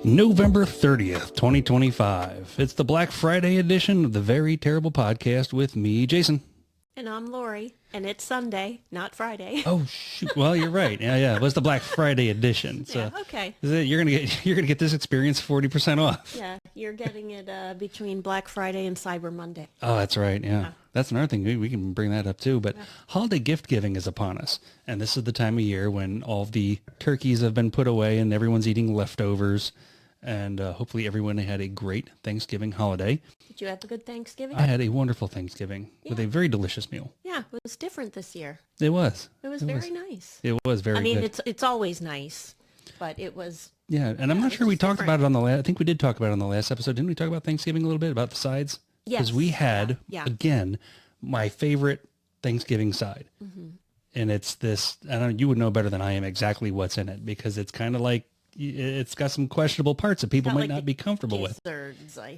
November 30th, 2025. It's the Black Friday edition of the Very Terrible Podcast with me, Jason. And I'm Lori, and it's Sunday, not Friday. Oh shoot! Well, you're right. Yeah. It was the Black Friday edition. So Yeah, okay. you're gonna get this experience 40% off. Yeah, you're getting it between Black Friday and Cyber Monday. Oh, that's right. Yeah. That's another thing. We can bring that up too. But holiday gift giving is upon us, and this is the time of year when all of the turkeys have been put away and everyone's eating leftovers. And hopefully everyone had a great Thanksgiving holiday. Did you have a good Thanksgiving? I had a wonderful Thanksgiving with a very delicious meal. Yeah, it was different this year. It was. It was very nice. It was very good. I mean, it's always nice, but it was... Yeah, and I'm not sure we talked about it on the last... I think we did talk about it on the last episode. Didn't we talk about Thanksgiving a little bit, about the sides? Yes. Because we had, again, my favorite Thanksgiving side. Mm-hmm. And it's this... I don't know, you would know better than I am exactly what's in it, because it's kind of like... It's got some questionable parts that people might not be comfortable with.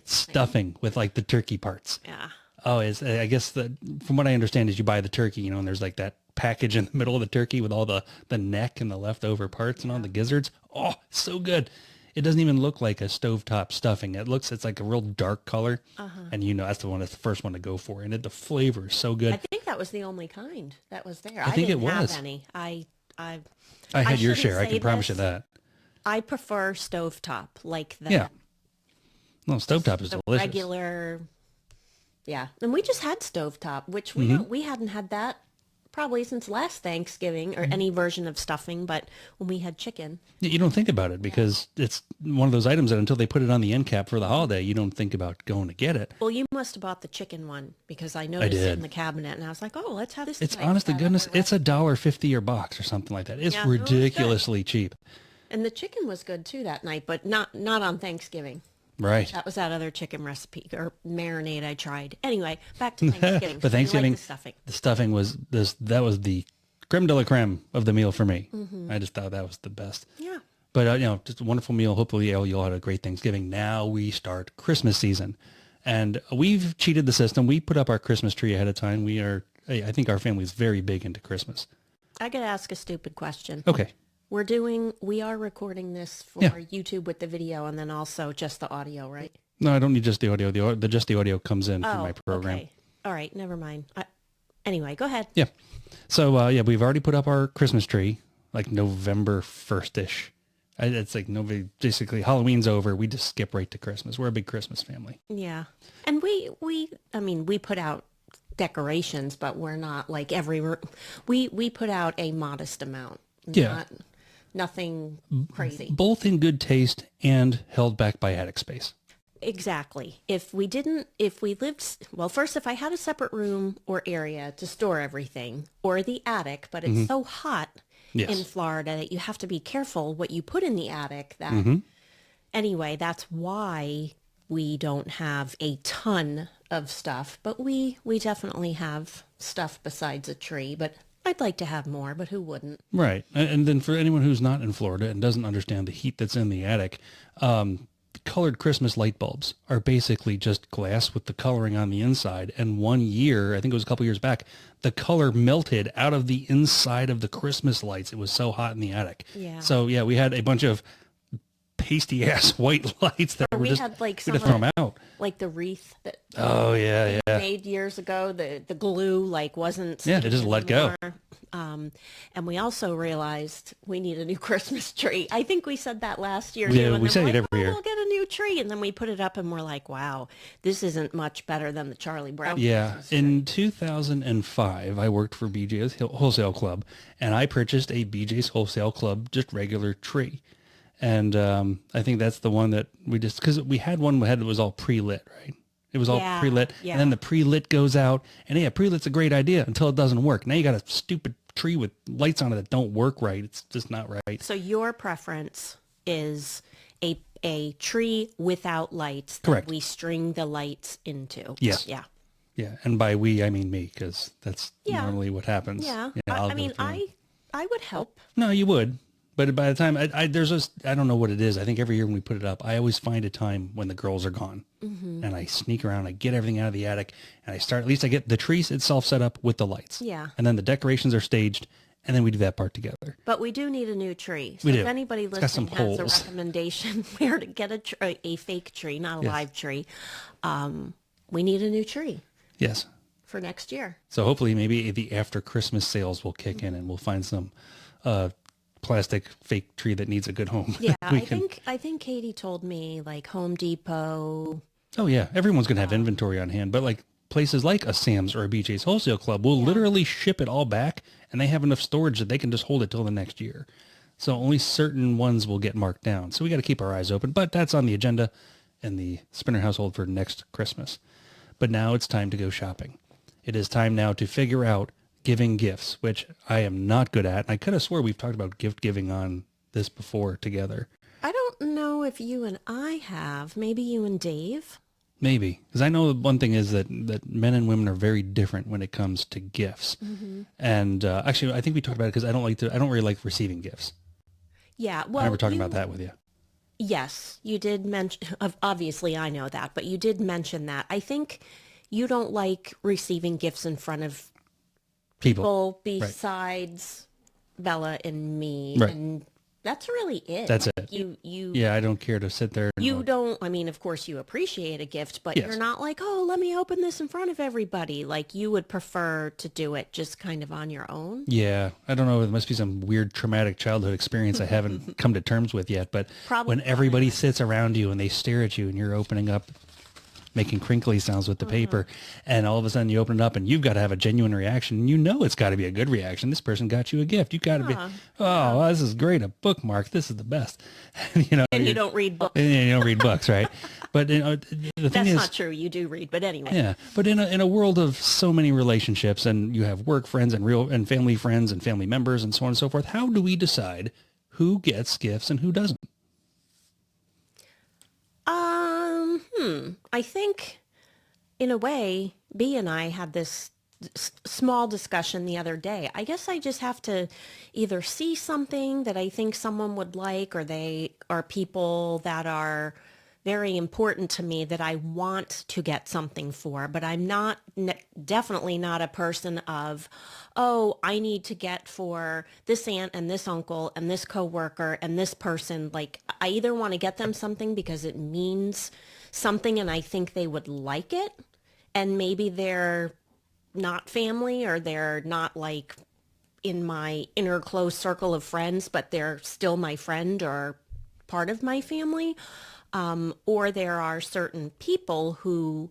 Stuffing with like the turkey parts. Yeah. Oh, I guess from what I understand is you buy the turkey, and there's like that package in the middle of the turkey with all the neck and the leftover parts and all the gizzards. Oh, so good. It doesn't even look like a stovetop stuffing. It's like a real dark color. And that's the first one to go for. And the flavor is so good. I think that was the only kind that was there. I think didn't it was. have any. I had your share. I can promise you that. I prefer stovetop, like that. Yeah. Well, stovetop is delicious. Regular. Yeah. And we just had stovetop, which we hadn't had that probably since last Thanksgiving or any version of stuffing, but when we had chicken. You don't think about it because it's one of those items that until they put it on the end cap for the holiday, you don't think about going to get it. Well, you must have bought the chicken one because I noticed it in the cabinet and I was like, oh, let's have this. It's honest to goodness, it's $1.50 your box or something like that. It's ridiculously cheap. And the chicken was good too that night, but not on Thanksgiving. Right. That was that other chicken recipe or marinade I tried. Anyway, back to Thanksgiving. But Thanksgiving, the stuffing was that was the creme de la creme of the meal for me. Mm-hmm. I just thought that was the best. Yeah. But just a wonderful meal. Hopefully you'll have a great Thanksgiving. Now we start Christmas season, and we've cheated the system. We put up our Christmas tree ahead of time. I think our family is very big into Christmas. I could ask a stupid question. Okay. We are recording this for YouTube with the video and then also just the audio, right? No, I don't need just the audio. Just the audio comes in through my program. Okay. All right. Never mind. Anyway, go ahead. Yeah. So, we've already put up our Christmas tree, like November 1st-ish. It's like basically Halloween's over. We just skip right to Christmas. We're a big Christmas family. Yeah. And we put out decorations, but we're not like we put out a modest amount. Yeah. Nothing crazy. Both in good taste and held back by attic space. Exactly. If we lived, well, first, if I had a separate room or area to store everything, or the attic, but it's so hot in Florida that you have to be careful what you put in the attic. Anyway, that's why we don't have a ton of stuff, but we definitely have stuff besides a tree, but I'd like to have more, but who wouldn't? Right. And then for anyone who's not in Florida and doesn't understand the heat that's in the attic, colored Christmas light bulbs are basically just glass with the coloring on the inside. And one year, I think it was a couple years back, the melted out of the inside of the Christmas lights. It was so hot in the attic. Yeah. So, we had a bunch of pasty-ass white lights that we had like some throw them out. Like the wreath that made years ago. The glue wasn't. Yeah, they just let go. And we also realized we need a new Christmas tree. I think we said that last year. Yeah, we say it every year. We'll get a new tree, and then we put it up, and we're like, wow, this isn't much better than the Charlie Brown. Yeah, in 2005, I worked for BJ's Wholesale Club, and I purchased a BJ's Wholesale Club just regular tree. And I think that's the one that because we had one that was all pre-lit, right? It was all pre-lit. Yeah. And then the pre-lit goes out. And pre-lit's a great idea until it doesn't work. Now you got a stupid tree with lights on it that don't work right. It's just not right. So your preference is a tree without lights. Correct. That we string the lights into. Yes. Yeah. Yeah. And by we, I mean me, because that's normally what happens. Yeah. I would help. No, you would. But by the time I don't know what it is. I think every year when we put it up, I always find a time when the girls are gone, and I sneak around. I get everything out of the attic, and I get the tree itself set up with the lights. Yeah. And then the decorations are staged, and then we do that part together. But we do need a new tree. So We do. if anybody It's got some listening has a holes. recommendation where to get a fake tree, not a Yes. live tree, we need a new tree Yes. for next year. So hopefully maybe the after Christmas sales will kick in and we'll find some plastic fake tree that needs a good home. Yeah, We I think Katie told me like Home Depot. Oh yeah, everyone's going to have inventory on hand, but like places like a Sam's or a BJ's Wholesale Club will literally ship it all back, and they have enough storage that they can just hold it till the next year. So only certain ones will get marked down. So we got to keep our eyes open, but that's on the agenda in the Spinner household for next Christmas. But now it's time to go shopping. It is time now to figure out giving gifts, which I am not good at. And I could have swore we've talked about gift giving on this before together. I don't know if you and I have. Maybe you and Dave. Maybe, because I know one thing is that men and women are very different when it comes to gifts. Mm-hmm. And actually, I think we talked about it because I don't really like receiving gifts. Yeah, well, I remember talking about that with you. Yes, you did mention. Obviously, I know that, but you did mention that. I think you don't like receiving gifts in front of people besides Bella and me, Right. and that's really it. That's Like, it. You Yeah, I don't care to sit there. And you don't. I mean, of course, you appreciate a gift, but Yes. you're not like, oh, let me open this in front of everybody. Like you would prefer to do it just kind of on your own. Yeah, I don't know. There must be some weird traumatic childhood experience I haven't come to terms with yet. But Probably when not. everybody sits around you and they stare at you and you're opening up, making crinkly sounds with the paper, and all of a sudden you open it up and you've got to have a genuine reaction. You know it's got to be a good reaction. This person got you a gift. You got to be, oh, this is great. A bookmark. This is the best. you know, And you don't read books. and you don't read books, right? But you know, the thing That's is, not true. You do read, but anyway. yeah, but in a world of so many relationships, and you have work friends and real and family friends and family members and so on and so forth, how do we decide who gets gifts and who doesn't? I think, in a way, B and I had this small discussion the other day. I guess I just have to either see something that I think someone would like, or they are people that are very important to me that I want to get something for, but I'm not definitely not a person of, oh, I need to get for this aunt and this uncle and this coworker and this person. Like I either want to get them something because it means something and I think they would like it, and maybe they're not family or they're not like in my inner close circle of friends, but they're still my friend or part of my family. Or there are certain people who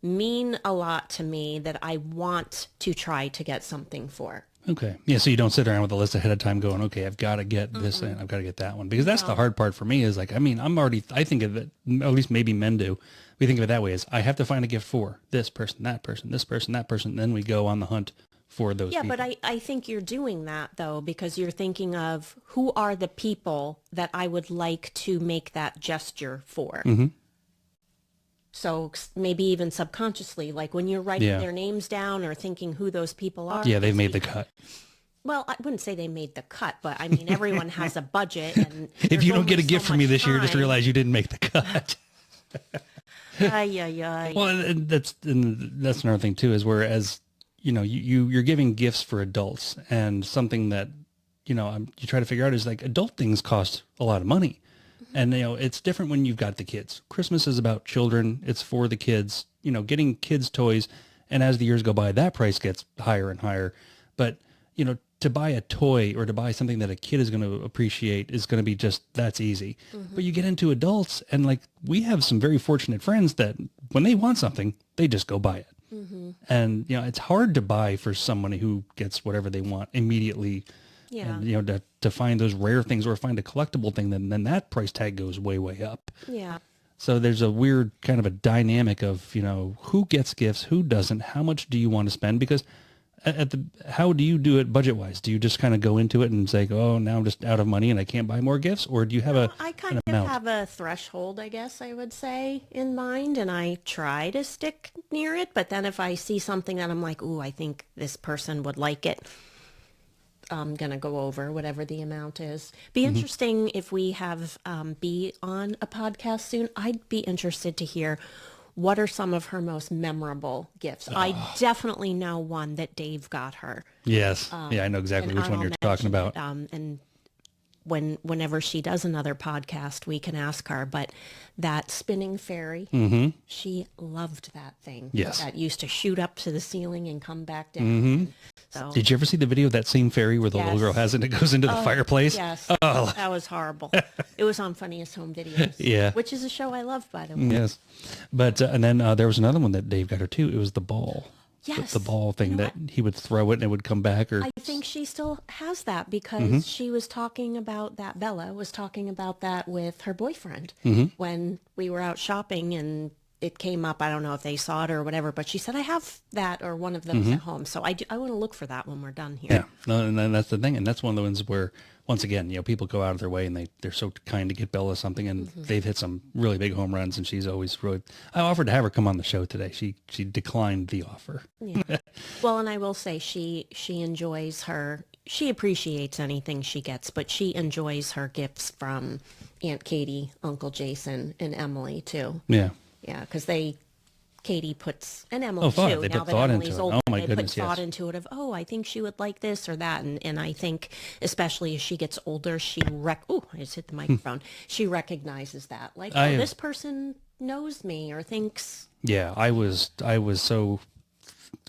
mean a lot to me that I want to try to get something for. Okay. Yeah, so you don't sit around with a list ahead of time going, okay, I've got to get this and I've got to get that one. Because that's the hard part for me is like, I mean, I think of it, at least maybe men do. We think of it that way is I have to find a gift for this person, that person, this person, that person. Then we go on the hunt for those people. Yeah, but I think you're doing that though, because you're thinking of who are the people that I would like to make that gesture for. Mm-hmm. So maybe even subconsciously, like when you're writing Yeah. their names down or thinking who those people are. Yeah, they've made the cut. Well, I wouldn't say they made the cut, but I mean, everyone has a budget. And If you don't get a only gift so from me much this year, just time. realize you didn't make the cut. Ay, ay, ay. Well, and that's another thing too, is whereas, you know, you're giving gifts for adults, and something that, you know, you try to figure out is like adult things cost a lot of money. And, you know, it's different when you've got the kids. Christmas is about children. It's for the kids, you know, getting kids toys. And as the years go by, that price gets higher and higher. But, you know, to buy a toy or to buy something that a kid is going to appreciate is going to be just, that's easy. But you get into adults, and like we have some very fortunate friends that when they want something, they just go buy it. And, you know, it's hard to buy for someone who gets whatever they want immediately. Yeah. And, you know, to find those rare things or find a collectible thing, then that price tag goes way, way up. Yeah. So there's a weird kind of a dynamic of, you know, who gets gifts, who doesn't, how much do you want to spend? Because how do you do it budget wise? Do you just kind of go into it and say, oh, now I'm just out of money and I can't buy more gifts? Or do you have I kind an of amount? have a threshold, I guess I would say, in mind, and I try to stick near it. But then if I see something that I'm like, ooh, I think this person would like it, I'm going to go over whatever the amount is. Be interesting if we have B on a podcast soon. I'd be interested to hear what are some of her most memorable gifts? I definitely know one that Dave got her. Yes. Yeah, I know exactly which one you're talking about. And whenever she does another podcast, we can ask her. But that spinning fairy, she loved that thing. Yes. That used to shoot up to the ceiling and come back down. Mm-hmm. So, did you ever see the video of that same fairy where the little girl has it and it goes into the fireplace? Yes. Oh. That was horrible. It was on Funniest Home Videos. Yeah. Which is a show I love, by the way. Yes. But, and then there was another one that Dave got her too. It was the ball. Yes. The ball thing that he would throw it and it would come back. Or I think she still has that because she was talking about that. Bella was talking about that with her boyfriend when we were out shopping and it came up. I don't know if they saw it or whatever, but she said, I have that or one of those at home. So I want to look for that when we're done here. Yeah. No, and then that's the thing. And that's one of the ones where, once again, people go out of their way and they're so kind to get Bella something, and they've hit some really big home runs, and she's always really, I offered to have her come on the show today. She declined the offer. Yeah. Well, and I will say she enjoys she appreciates anything she gets, but she enjoys her gifts from Aunt Katie, Uncle Jason, and Emily too. Yeah. Yeah, because Katie puts, and Emily too. They now put that thought Emily's into it. older, Oh my they goodness, put thought into it of, I think she would like this or that. And I think, especially as she gets older, I just hit the microphone. She recognizes that. Like, this person knows me or thinks. Yeah, I was so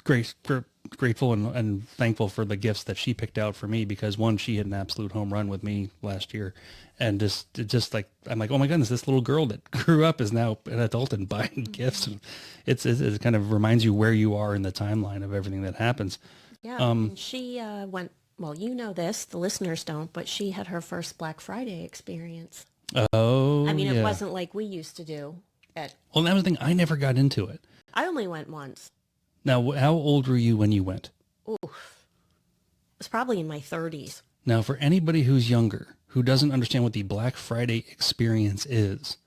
grateful and thankful for the gifts that she picked out for me, because one, she hit an absolute home run with me last year. And just like, I'm like, oh my goodness, this little girl that grew up is now an adult and buying gifts. And it kind of reminds you where you are in the timeline of everything that happens. Yeah. And she went, well, you know this, the listeners don't, but she had her first Black Friday experience. Oh, I mean, it wasn't like we used to do. Well, that was the thing. I never got into it. I only went once. Now, how old were you when you went? Oof. It was probably in my 30s. Now, for anybody who's younger, who doesn't understand what the Black Friday experience is.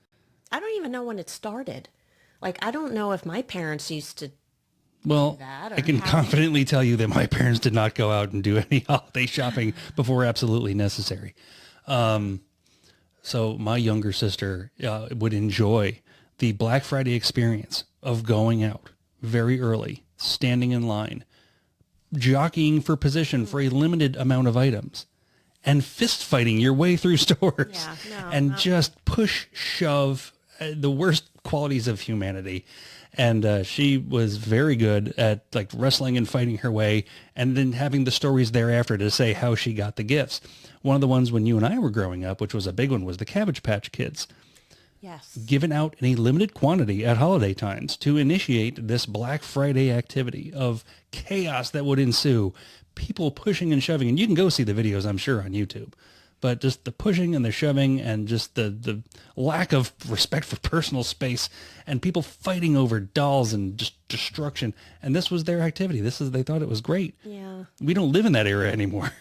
I don't even know when it started. Like, I don't know if my parents used to do that. I can confidently tell you that my parents did not go out and do any holiday shopping before absolutely necessary. So my younger sister would enjoy the Black Friday experience of going out very early, standing in line, jockeying for position for a limited amount of items, and fist fighting your way through stores, just push, shove, the worst qualities of humanity. And she was very good at like wrestling and fighting her way, and then having the stories thereafter to say how she got the gifts. One of the ones when you and I were growing up, which was a big one, was the Cabbage Patch Kids. Yes. Given out in a limited quantity at holiday times to initiate this Black Friday activity of chaos that would ensue. People pushing and shoving, and you can go see the videos, I'm sure, on YouTube, but just the pushing and the shoving and just the lack of respect for personal space and people fighting over dolls and just destruction. And this was their activity. They thought it was great. Yeah. We don't live in that era anymore.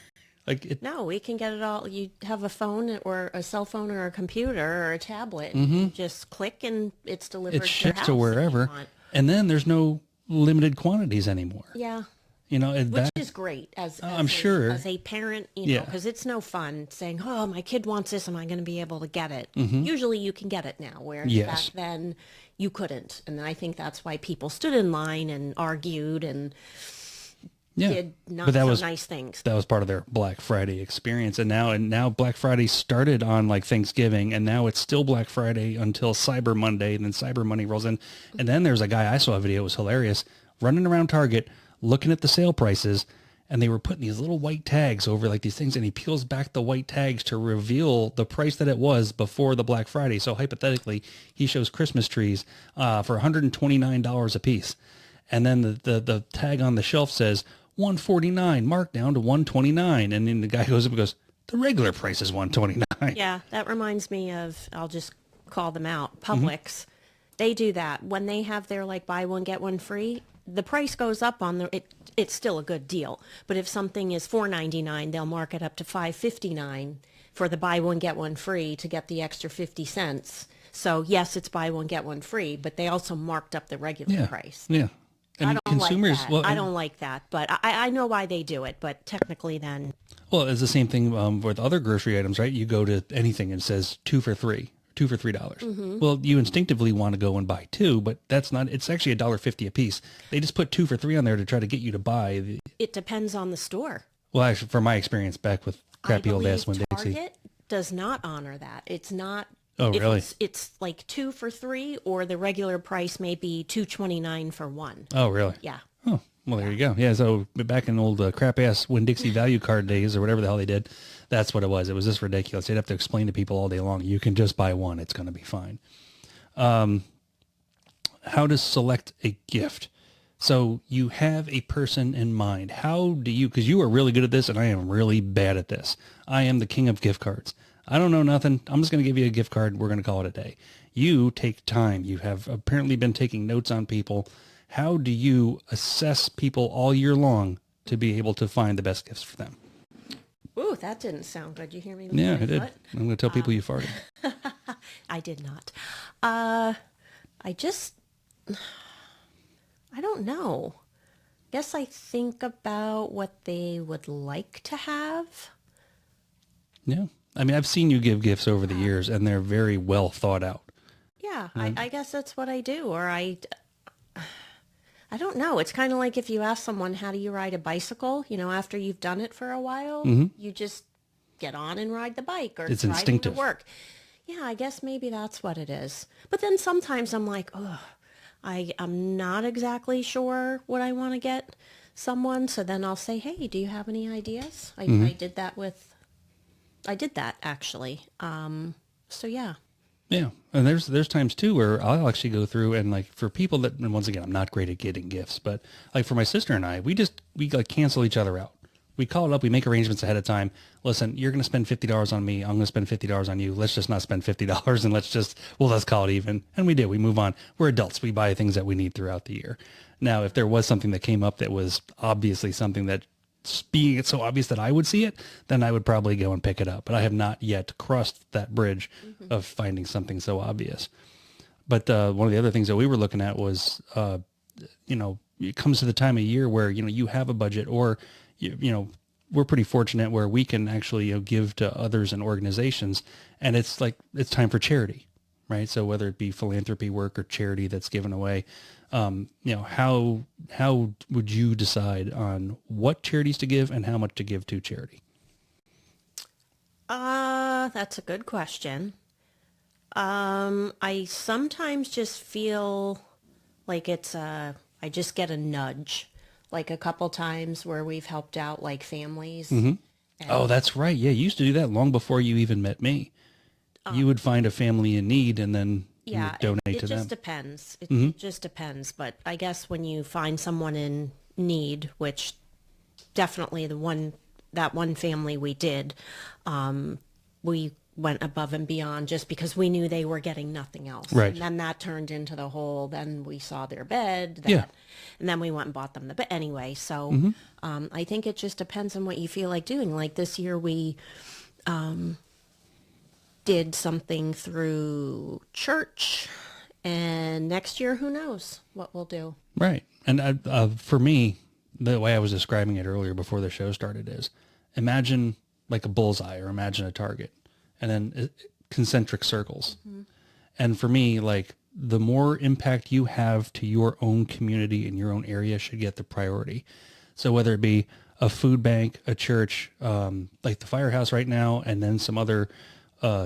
No, we can get it all. You have a phone or a cell phone or a computer or a tablet. You just click and it's delivered. It ships to wherever. And then there's no limited quantities anymore. Yeah. Which is great I'm sure as a parent, because it's no fun saying, oh, my kid wants this. Am I going to be able to get it? Usually you can get it now, whereas back then you couldn't. And I think that's why people stood in line and argued and did nice things. That was part of their Black Friday experience. And now Black Friday started on like Thanksgiving, and now it's still Black Friday until Cyber Monday, and then Cyber Monday rolls in. And then there's a guy, I saw a video, it was hilarious, running around Target looking at the sale prices, and they were putting these little white tags over like these things, and he peels back the white tags to reveal the price that it was before the Black Friday. So hypothetically, he shows Christmas trees for $129 a piece. And then the tag on the shelf says $149, marked down to $129. And then the guy goes up and goes, the regular price is $129. Yeah, that reminds me of, I'll just call them out, Publix. They do that. When they have their like buy one, get one free, the price goes up on it's still a good deal. But if something is $4.99, they'll mark it up to $5.59 for the buy one, get one free to get the extra 50 cents. So yes, it's buy one, get one free, but they also marked up the regular price. Yeah. And I don't consumers, like that. Well, I don't like that, but I know why they do it. But technically then. Well, it's the same thing with other grocery items, right? You go to anything and it says 2 for $3, two for $3. Well, you instinctively want to go and buy two, but that's not, it's actually $1.50 a piece. They just put 2 for $3 on there to try to get you to buy. It depends on the store. Well, actually, from my experience back with crappy old ass Winn-Dixie. Target does not honor that. It's not. Oh, really? It's like 2 for $3, or the regular price may be $2.29 for one. Oh, really? Yeah. Oh, well, there you go. Yeah, so back in old crap ass Winn-Dixie value card days or whatever the hell they did, that's what it was. It was just ridiculous. They'd have to explain to people all day long, you can just buy one. It's going to be fine. How to select a gift. So you have a person in mind. How do you, because you are really good at this and I am really bad at this. I am the king of gift cards. I don't know nothing. I'm just going to give you a gift card. We're going to call it a day. You take time. You have apparently been taking notes on people. How do you assess people all year long to be able to find the best gifts for them? Ooh, that didn't sound good. You hear me? Yeah, I did. I'm going to tell people you farted. I did not. I don't know. Guess I think about what they would like to have. Yeah. I mean, I've seen you give gifts over the years, and they're very well thought out. Yeah, I guess that's what I do. Or I don't know. It's kind of like if you ask someone, how do you ride a bicycle? You know, after you've done it for a while, you just get on and ride the bike, or it's ride instinctive. To work. Yeah, I guess maybe that's what it is. But then sometimes I'm like, oh, I'm not exactly sure what I want to get someone. So then I'll say, hey, do you have any ideas? I did that actually. So yeah. Yeah. And there's times too where I'll actually go through and like for people that, and once again, I'm not great at getting gifts, but like for my sister and I, we like cancel each other out. We call it up. We make arrangements ahead of time. Listen, you're going to spend $50 on me. I'm going to spend $50 on you. Let's just not spend $50 and let's call it even. And we do. We move on. We're adults. We buy things that we need throughout the year. Now, if there was something that came up that was obviously something that being it so obvious that I would see it, then I would probably go and pick it up. But I have not yet crossed that bridge of finding something so obvious. But one of the other things that we were looking at was, it comes to the time of year where, you have a budget or, we're pretty fortunate where we can actually give to others and organizations. And it's like, it's time for charity, right? So whether it be philanthropy work or charity that's given away, how would you decide on what charities to give and how much to give to charity? That's a good question. I sometimes just feel like I just get a nudge, like a couple times where we've helped out like families. Oh, that's right. Yeah. You used to do that long before you even met me. You would find a family in need and then donate to them. It just depends. It just depends. But I guess when you find someone in need, which definitely that one family we did, we went above and beyond just because we knew they were getting nothing else. Right. And then that turned into the whole, then we saw their bed. And then we went and bought them the bed. Anyway, so I think it just depends on what you feel like doing. Like this year we did something through church, and next year, who knows what we'll do. Right. And for me, the way I was describing it earlier before the show started is imagine like a bullseye or imagine a target and then concentric circles. And for me, like the more impact you have to your own community and your own area should get the priority. So whether it be a food bank, a church, like the Firehouse right now, and then some other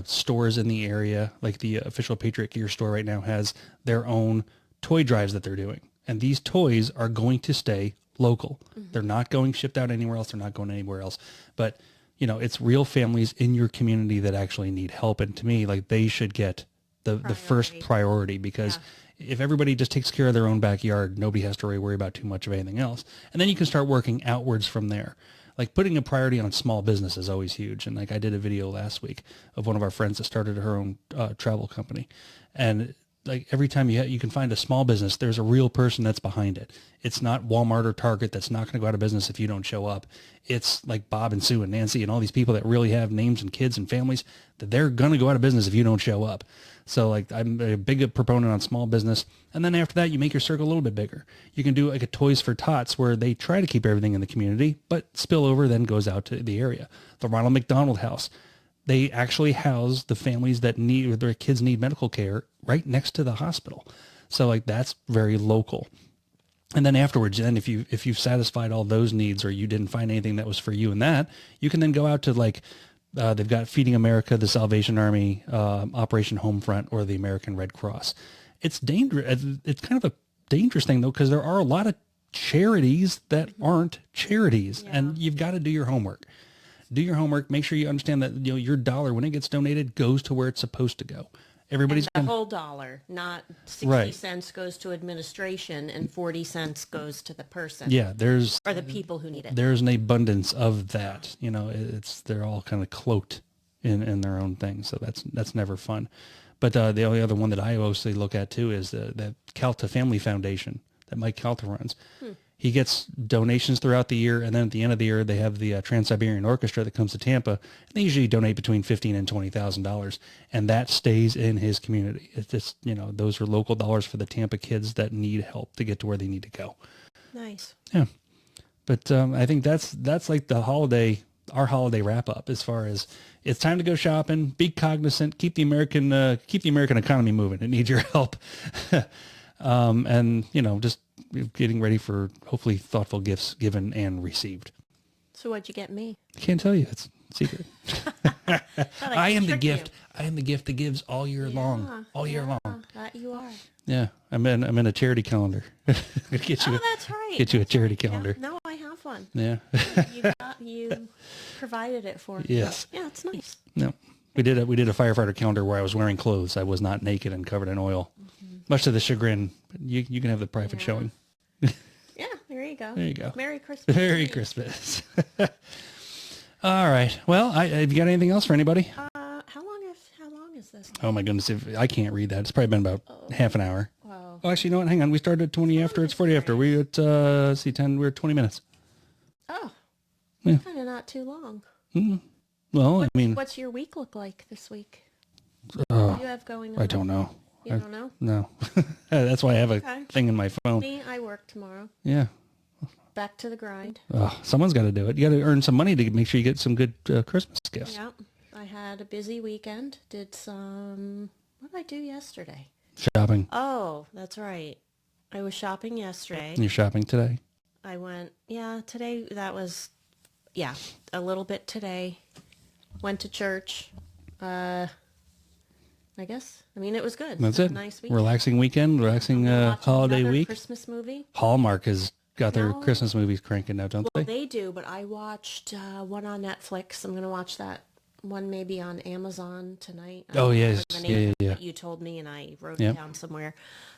stores in the area, like the official Patriot Gear store right now has their own toy drives that they're doing. And these toys are going to stay local. They're not going shipped out anywhere else. They're not going anywhere else. But, it's real families in your community that actually need help. And to me, like they should get the first priority because if everybody just takes care of their own backyard, nobody has to really worry about too much of anything else. And then you can start working outwards from there. Like putting a priority on small business is always huge. And like I did a video last week of one of our friends that started her own travel company. And like every time you can find a small business, there's a real person that's behind it. It's not Walmart or Target that's not going to go out of business if you don't show up. It's like Bob and Sue and Nancy and all these people that really have names and kids and families that they're going to go out of business if you don't show up. So like I'm a big proponent on small business. And then after that, you make your circle a little bit bigger. You can do like a Toys for Tots where they try to keep everything in the community, but spillover then goes out to the area. The Ronald McDonald House. They actually house the families that need, their kids need medical care right next to the hospital. So like that's very local. And then afterwards, then if you've satisfied all those needs or you didn't find anything that was for you in that, you can then go out to like, they've got Feeding America, the Salvation Army, Operation Homefront, or the American Red Cross. It's dangerous. It's kind of a dangerous thing though, because there are a lot of charities that aren't charities, and you've got to do your homework. Do your homework. Make sure you understand that your dollar, when it gets donated, goes to where it's supposed to go. Everybody's and the whole dollar, not 60 cents goes to administration and 40 cents goes to the person. Yeah, or the people who need it. There's an abundance of that. They're all kind of cloaked in their own thing, so that's never fun. But the only other one that I mostly look at too is the Calta Family Foundation that Mike Calta runs. He gets donations throughout the year, and then at the end of the year, they have the Trans-Siberian Orchestra that comes to Tampa. And they usually donate between $15,000 and $20,000, and that stays in his community. It's just, those are local dollars for the Tampa kids that need help to get to where they need to go. Nice. Yeah, but I think that's like our holiday wrap up. As far as it's time to go shopping, be cognizant, keep the American economy moving. It needs your help, and just getting ready for hopefully thoughtful gifts given and received. So what'd you get me? I can't tell you. It's secret. I am the gift. You. I am the gift that gives all year long. All year long. That you are. Yeah. I'm in a charity calendar. Get you that's right. Get you a charity calendar. Yeah. No, I have one. Yeah. you provided it for me. Yes. Yeah, it's nice. No. We did a firefighter calendar where I was wearing clothes. I was not naked and covered in oil. Much to the chagrin. You can have the private showing. Yeah, there you go. There you go. Merry Christmas. Merry Christmas. All right. Well, have you got anything else for anybody? How long is this? Oh my goodness! If I can't read that, it's probably been about half an hour. Wow. Oh, actually, you know what? Hang on. We started at 20 after. It's 40 after. We at 10. We're at 20 minutes. Oh, yeah. Kind of not too long. Mm-hmm. Well, what's your week look like this week? What do you have going on? I don't know. You don't know? No. That's why I have a thing in my phone. Me, I work tomorrow. Yeah. Back to the grind. Someone's got to do it. You got to earn some money to make sure you get some good Christmas gifts. Yeah. I had a busy weekend. What did I do yesterday? Shopping. Oh, that's right. I was shopping yesterday. You're shopping today? I went, today that was, a little bit today. Went to church. I guess. It was good. That's it. Nice weekend. Relaxing weekend, relaxing holiday week. Christmas movie. Hallmark has got their Christmas movies cranking now, don't they? They do, but I watched one on Netflix. I'm going to watch that one maybe on Amazon tonight. Oh, yes. Yeah. You told me, and I wrote it down somewhere.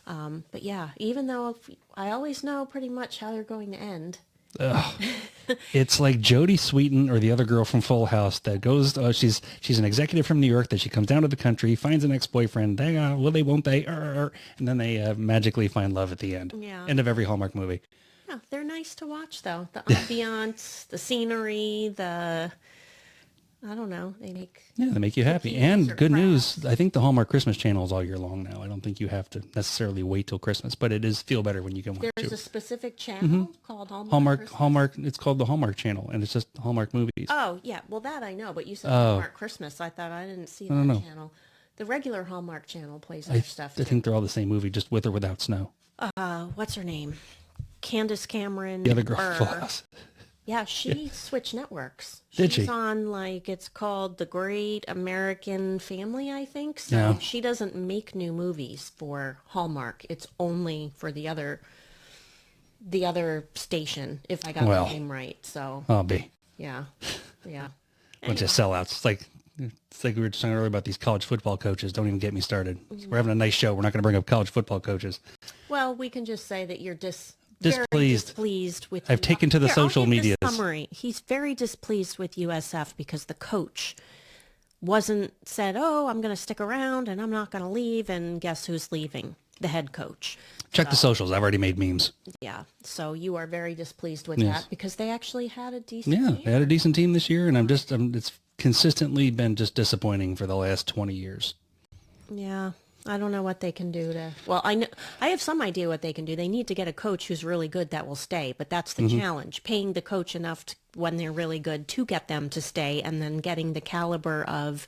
But yeah, even though I always know pretty much how they're going to end. It's like Jodie Sweetin or the other girl from Full House that goes, she's an executive from New York that she comes down to the country, finds an ex-boyfriend, will they, won't they, and then they magically find love at the end. Yeah. End of every Hallmark movie. Yeah, they're nice to watch though. The ambiance, the scenery, I don't know, they make you happy. And good news, I think the Hallmark Christmas channel is all year long now. I don't think you have to necessarily wait till Christmas, but it is feel better when you can watch it. There's a specific channel called Hallmark. Hallmark, it's called the Hallmark channel, and it's just Hallmark movies. Oh, yeah, well that I know, but you said Hallmark Christmas. I thought I didn't see that channel. The regular Hallmark channel plays other stuff. I think they're all the same movie, just with or without snow. What's her name? Candace Cameron. The other girl from Full House. Yeah, she switched networks. Did she? She's on, it's called The Great American Family, I think. So she doesn't make new movies for Hallmark. It's only for the other station, if I got the name right. So I'll be. Yeah. Bunch of sellouts. It's like we were talking earlier about these college football coaches. Don't even get me started. We're having a nice show. We're not going to bring up college football coaches. Well, we can just say that you're displeased with. I've taken to the social media. Summary. He's very displeased with USF because the coach said, I'm going to stick around and I'm not going to leave. And guess who's leaving? The head coach. Check the socials. I've already made memes. Yeah. So you are very displeased with that because they actually had a decent team. They had a decent team this year, and it's consistently been just disappointing for the last 20 years. Yeah. I don't know what they can do to, well, I have some idea what they can do. They need to get a coach who's really good that will stay, but that's the challenge, paying the coach enough when they're really good to get them to stay, and then getting the caliber of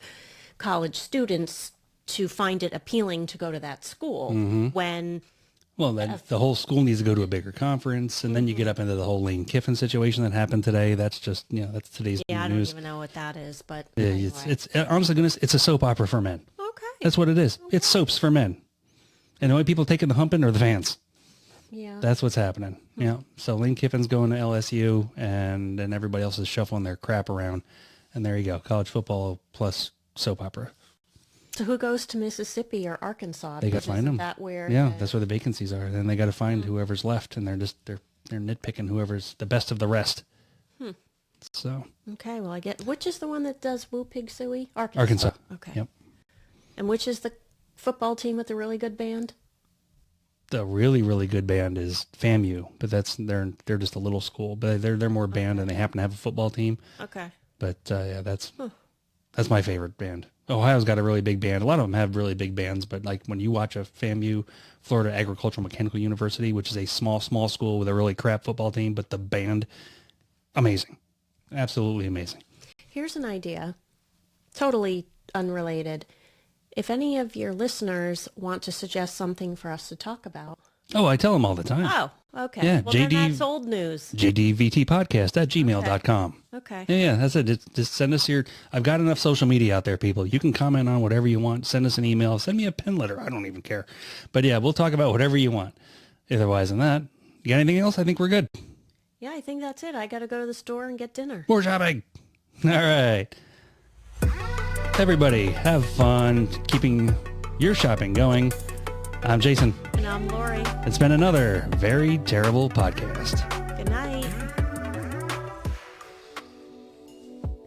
college students to find it appealing to go to that school when... Well, then the whole school needs to go to a bigger conference, and then you get up into the whole Lane Kiffin situation that happened today. That's just, that's today's news. Yeah, I don't even know what that is, but yeah, anyway. It's honestly, goodness, it's a soap opera for men. Okay. That's what it is. Okay. It's soaps for men. And the only people taking the humping are the fans. Yeah. That's what's happening. Yeah. So Lane Kiffin's going to LSU, and then everybody else is shuffling their crap around. And there you go. College football plus soap opera. So who goes to Mississippi or Arkansas? They got to find them. That where that's where the vacancies are. Then they got to find whoever's left, and they're nitpicking whoever's the best of the rest. So. Okay, well, which is the one that does Woo Pig Suey? Arkansas. Okay. Yep. And which is the football team with the really good band? The really, really good band is FAMU, but they're just a little school, but they're more band, and they happen to have a football team. Okay. But that's my favorite band. Ohio's got a really big band. A lot of them have really big bands, but like when you watch a FAMU, Florida Agricultural Mechanical University, which is a small school with a really crap football team, but the band, amazing. Absolutely amazing. Here's an idea, totally unrelated. If any of your listeners want to suggest something for us to talk about. Oh, I tell them all the time. Oh, okay. Yeah, well, then that's old news. JDVTpodcast@gmail.com. Okay. Yeah, that's it. Just send us I've got enough social media out there, people. You can comment on whatever you want. Send us an email. Send me a pen letter. I don't even care. But yeah, we'll talk about whatever you want. Otherwise than that, you got anything else? I think we're good. Yeah, I think that's it. I got to go to the store and get dinner. More shopping. All right. Everybody, have fun keeping your shopping going. I'm Jason. And I'm Lori. It's been another very terrible podcast.